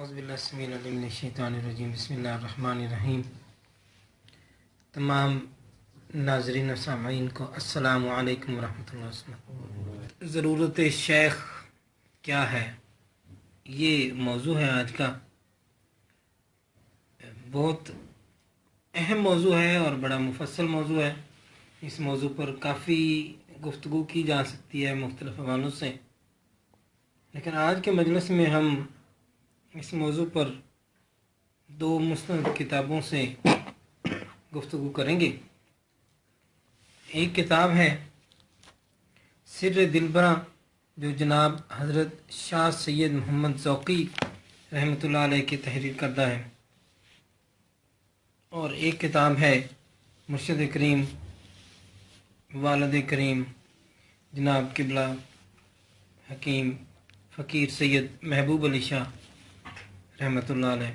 औज़ुबिल्लाहिमिनश्शैतानिर्रजीम बिस्मिल्लाहिर्रहमानिर्रहीम। तमाम नाज़रीन और सामीन को अस्सलामु अलैकुम वरहमतुल्लाहि वबरकातुहू। ज़रूरत शेख क्या है, ये मौजू है आज का। बहुत अहम मौजू है और बड़ा मुफस्सल मौजू है। इस मौजू पर काफ़ी गुफ्तगू की जा सकती है मुख्तलिफ हवालों से, लेकिन आज के मजलिस में हम इस मौजू पर दो मुस्तनद किताबों से गुफ्तगू करेंगे। एक किताब है सिर्र दिलबरा, जो जनाब हज़रत शाह सैयद मोहम्मद ज़ौक़ी रहमतुल्लाह अलैह की तहरीर करदा है, और एक किताब है मुर्शिद करीम वालिद करीम जनाब किबला हकीम फ़कीर सैयद महबूब अली शाह रहमतुल्लाह अलैह,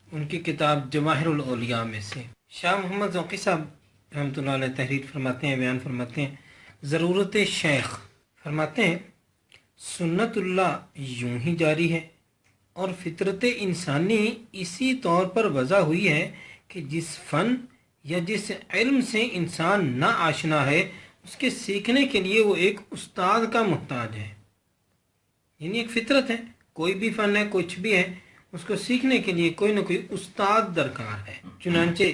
उनकी किताब जवाहिरुल औलिया में से। शाह मोहम्मद ज़ौक़ी साहब रहमतुल्लाह अलैह तहरीर फरमाते हैं, बयान फरमाते हैं, ज़रूरत शेख फरमाते हैं, सुन्नतुल्लाह यूं ही जारी है और फितरत इंसानी इसी तौर पर वज़ा हुई है कि जिस फ़न या जिस इल्म से इंसान ना आशना है, उसके सीखने के लिए वो एक उस्ताद का मुहताज है। यानी एक फितरत है, कोई भी फ़न है, कुछ भी है, उसको सीखने के लिए कोई ना कोई उस्ताद दरकार है। चुनांचे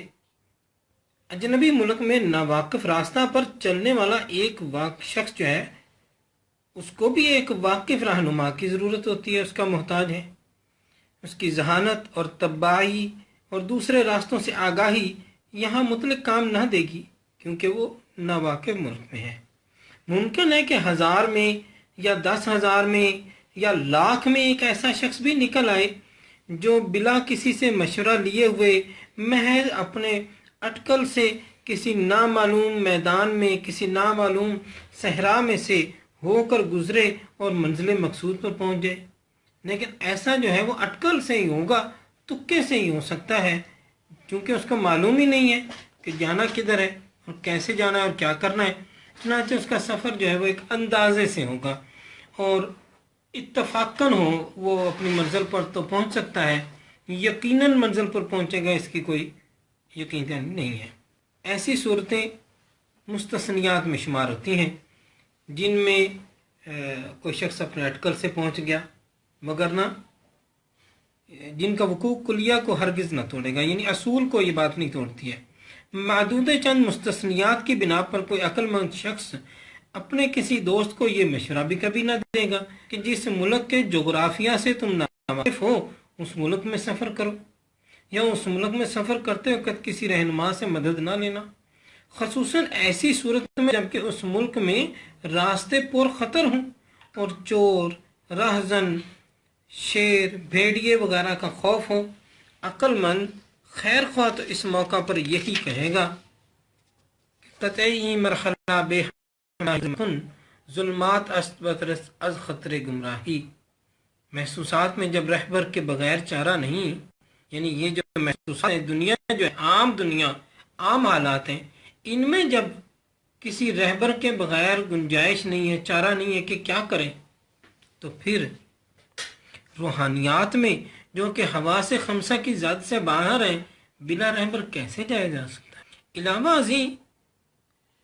अजनबी मुल्क में नावाकिफ रास्ता पर चलने वाला एक शख्स जो है, उसको भी एक वाकिफ रहनुमा की ज़रूरत होती है, उसका मोहताज है। उसकी जहानत और तबाही और दूसरे रास्तों से आगाही यहाँ मुतलक काम ना देगी, क्योंकि वो नावाकिफ मुल्क में है। मुमकिन है कि 1000 में या 10,000 में या लाख में एक ऐसा शख्स भी निकल आए जो बिला किसी से मशवरा लिए हुए महज अपने अटकल से किसी नामालूम मैदान में, किसी नामालूम सहरा में से होकर गुजरे और मंजिल मकसूद पर पहुंच जाए। लेकिन ऐसा जो है वो अटकल से ही होगा, तुक्के से ही हो सकता है, क्योंकि उसको मालूम ही नहीं है कि जाना किधर है और कैसे जाना है और क्या करना है। चुनांचे उसका सफ़र जो है वो एक अंदाजे से होगा और इत्तफाकन हो वो अपनी मंजिल पर तो पहुंच सकता है, यकीनन मंजिल पर पहुंचेगा इसकी कोई यकीन नहीं है। ऐसी सूरतें मुस्तस्नियात में शुमार होती हैं जिनमें कोई शख्स अपने अटकल से पहुंच गया, मगर ना जिनका वकूफ़ कुलिया को हरगिज़ न तोड़ेगा, यानी असूल को ये बात नहीं तोड़ती है। मादूद चंद मुस्तस्नियात की बिना पर कोई अक्लमंद शख्स अपने किसी दोस्त को ये मशवरा भी कभी ना देगा कि जिस मुल्क के जोग्राफिया से तुम नावाकिफ हो, उस मुल्क में सफ़र करो, या उस मुल्क में सफ़र करते वक्त किसी रहनुमा से मदद ना लेना, ख़ुसूसन ऐसी सूरत में जबकि उस मुल्क में रास्ते पुर ख़तर हों और चोर, राहजन, शेर, भेड़िए वगैरह का खौफ हो। अक्लमंद खैर ख्वाह तो इस मौका पर यही कहेगा कि कतई मरहला बे जुल्मात अस्तबरस अज खतरे गुमराही। महसूसात में जब रहबर के बगैर चारा नहीं, यानी ये जो महसूसात है, दुनिया जो है, आम दुनिया, आम हालात हैं, इनमें जब किसी रहबर के बगैर गुंजाइश नहीं है, चारा नहीं है कि क्या करें, तो फिर रूहानियात में जो कि हवा से खमसा की ज़द से बाहर है, बिना रहबर कैसे जाया जा सकता है। इलावा अजी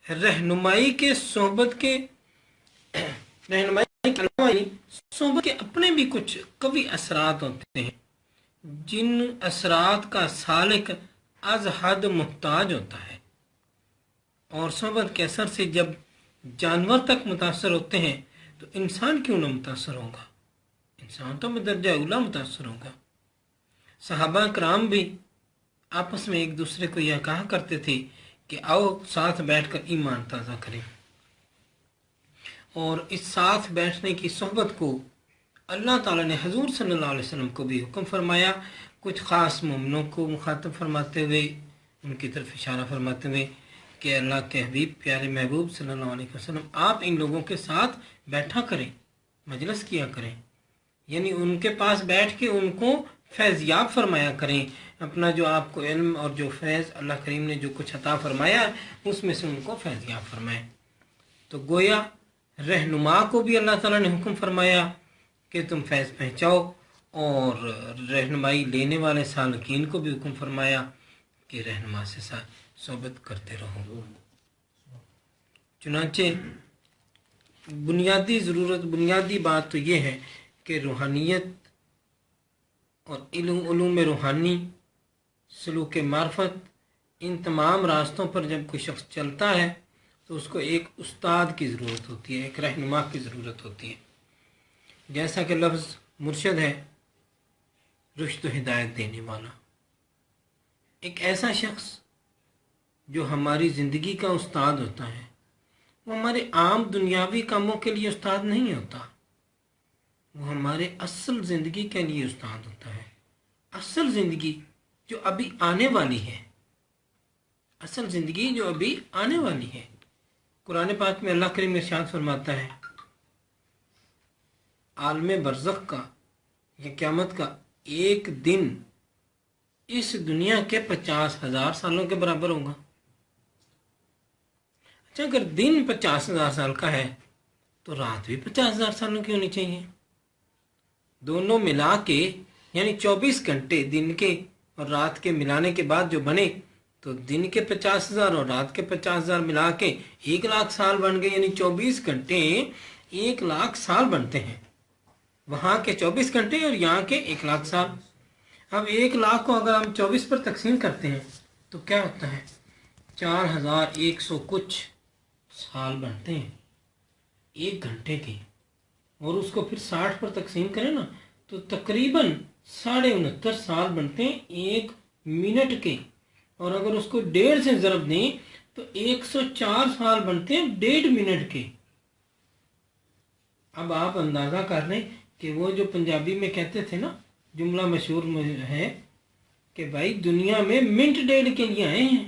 रहनुमाई के सोहबत के सोहबत के अपने भी कुछ कवी असरात होते हैं, जिन असरात का सालिक अज हद मुहताज होता है। और सोहबत के असर से जब जानवर तक मुतासर होते हैं, तो इंसान क्यों न मुतासर होगा, इंसान तो बदरजा उला मुतासर होगा। सहाबा कराम भी आपस में एक दूसरे को यह कहा करते थे कि आओ साथ बैठकर ईमान ताज़ा करें, और इस साथ बैठने की सोहबत को अल्लाह ताला ने हजूर सल्लल्लाहु अलैहि वसल्लम को भी हुक्म फरमाया, कुछ ख़ास मोमिनों को मुखातब फरमाते हुए, उनकी तरफ इशारा फरमाते हुए कि अल्लाह के हबीब प्यारे महबूब सल्लल्लाहु अलैहि वसल्लम, आप इन लोगों के साथ बैठा करें, मजलिस किया करें, यानी उनके पास बैठ के उनको फैज़याब फरमाया करें। अपना जो आपको इल्म और जो फैज़ अल्लाह करीम ने जो कुछ अता फरमाया, उसमें से उनको फैज़याब फरमाएं। तो गोया रहनुमा को भी अल्लाह ताला ने हुक्म फरमाया कि तुम फैज़ पहुँचाओ, اور رہنمائی لینے والے سالکین کو بھی حکم فرمایا کہ رہنما سے صحبت کرتے رہو۔ چنانچہ بنیادی بات تو یہ ہے کہ روحانیت اور علوم روحانی، سلوک معرفت، ان تمام راستوں پر جب کوئی شخص چلتا ہے تو اس کو ایک استاد کی ضرورت ہوتی ہے، ایک رہنما کی ضرورت ہوتی ہے۔ جیسا کہ لفظ مرشد ہے، رشد و ہدایت دینے والا، ایک ایسا شخص جو ہماری زندگی کا استاد ہوتا ہے، وہ ہمارے عام دنیاوی کاموں کے لیے استاد نہیں ہوتا، وہ ہمارے اصل زندگی کے لیے استاد ہوتا ہے۔ اصل زندگی جو ابھی آنے والی ہے، اصل زندگی جو ابھی آنے والی ہے۔ قرآن پاک میں اللہ کریم ارشاد فرماتا ہے، عالم برزخ کا یا قیامت کا ایک دن اس دنیا کے 50,000 سالوں کے برابر ہوگا۔ اچھا، اگر دن 50,000 سال کا ہے تو رات بھی 50,000 سالوں کی ہونی چاہیے۔ دونوں ملا کے یعنی 24 گھنٹے دن کے اور رات کے ملانے کے بعد جو بنے تو دن کے 50,000 اور رات کے 50,000 ملا کے 1,00,000 سال بن گئے، یعنی 24 گھنٹے 1,00,000 سال بنتے ہیں، وہاں کے 24 گھنٹے اور یہاں کے 1,00,000 سال۔ اب 1,00,000 کو اگر ہم 24 پر تقسیم کرتے ہیں تو کیا ہوتا ہے؟ 4,100 کچھ سال بنتے ہیں ایک گھنٹے کے، اور اس کو پھر 60 پر تقسیم کریں نا تو تقریباً 69.5 سال بنتے ہیں ایک منٹ کے، اور اگر اس کو 1.5 سے ضرب دیں تو 104 سال بنتے ہیں 1.5 منٹ کے۔ اب آپ اندازہ کر لیں کہ وہ جو پنجابی میں کہتے تھے نا، جملہ مشہور ہے کہ بھائی دنیا میں منٹ 1.5 کے لیے آئے ہیں،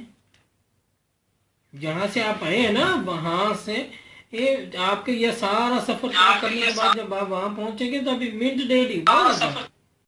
جہاں سے آپ آئے ہیں نا وہاں سے آپ کے یہ سارا سفر کرنے کے بعد جب آپ وہاں پہنچیں گے تو ابھی منٹ 1.5 ہی